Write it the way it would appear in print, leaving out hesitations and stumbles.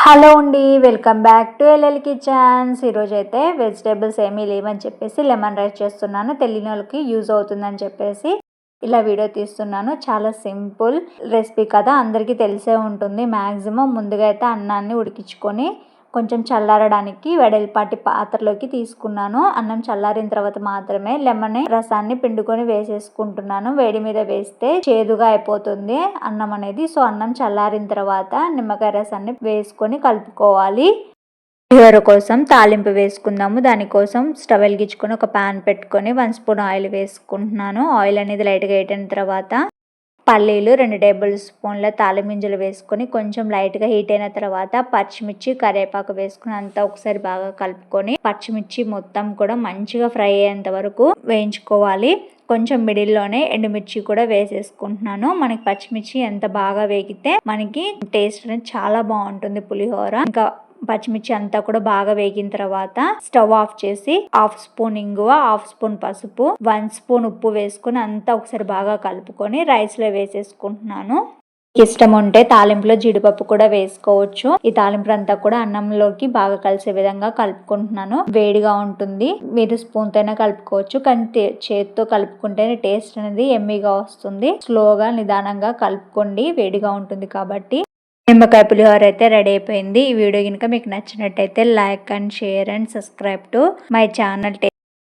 Hello అండి, welcome back to LL kitchens. ఈరోజు అయితే వెజిటేబుల్స్ ఏమీ లేవని చెప్పేసి లెమన్ రైస్ చేస్తున్నాను. తెలియని వాళ్ళకి యూజ్ అవుతుందని చెప్పేసి ఇలా వీడియో తీస్తున్నాను. చాలా సింపుల్ రెసిపీ కదా, అందరికీ తెలిసే ఉంటుంది మ్యాక్సిమం. ముందుగా అయితే అన్నాన్ని ఉడికించుకొని కొంచెం చల్లారడానికి వెడల్పాటి పాత్రలోకి తీసుకున్నాను. అన్నం చల్లారిన తర్వాత మాత్రమే లెమన్ రసాన్ని పిండుకొని వేసేసుకుంటున్నాను. వేడి మీద వేస్తే చేదుగా అయిపోతుంది అన్నం అనేది. సో అన్నం చల్లారిన తర్వాత నిమ్మకాయ రసాన్ని వేసుకొని కలుపుకోవాలి. పులిహోర కోసం తాలింపు వేసుకుందాము. దానికోసం స్టవ్ వెలిగించుకొని ఒక ప్యాన్ పెట్టుకొని 1 స్పూన్ ఆయిల్ వేసుకుంటున్నాను. ఆయిల్ అనేది లైట్గా వేయటైన తర్వాత పల్లీలు 2 టేబుల్ స్పూన్ల తాలిమింజలు వేసుకొని కొంచెం లైట్గా హీట్ అయిన తర్వాత పచ్చిమిర్చి కరివేపాకు వేసుకుని అంతా ఒకసారి బాగా కలుపుకొని పచ్చిమిర్చి మొత్తం కూడా మంచిగా ఫ్రై అయ్యేంత వరకు వేయించుకోవాలి. కొంచెం మిడిల్లోనే ఎండుమిర్చి కూడా వేసేసుకుంటున్నాను. మనకి పచ్చిమిర్చి ఎంత బాగా వేగితే మనకి టేస్ట్ అనేది చాలా బాగుంటుంది పులిహోర. ఇంకా పచ్చిమిర్చి అంతా కూడా బాగా వేగిన తర్వాత స్టవ్ ఆఫ్ చేసి 1/2 స్పూన్ ఇంగువ, 1/2 స్పూన్ పసుపు, 1 స్పూన్ ఉప్పు వేసుకుని అంతా ఒకసారి బాగా కలుపుకొని రైస్ లో వేసేసుకుంటున్నాను. ఇష్టం ఉంటే తాలింపులో జీడిపప్పు కూడా వేసుకోవచ్చు. ఈ తాలింపు అంతా కూడా అన్నంలోకి బాగా కలిసే విధంగా కలుపుకుంటున్నాను. వేడిగా ఉంటుంది, మీరు స్పూన్ తోనే కలుపుకోవచ్చు, కానీ చేతితో కలుపుకుంటేనే టేస్ట్ అనేది ఎమ్మీగా వస్తుంది. స్లోగా నిదానంగా కలుపుకోండి, వేడిగా ఉంటుంది కాబట్టి. నిమ్మకాయ పులిహోర అయితే రెడీ అయిపోయింది. ఈ వీడియో కనుక మీకు నచ్చినట్టయితే like and share and subscribe to my channel.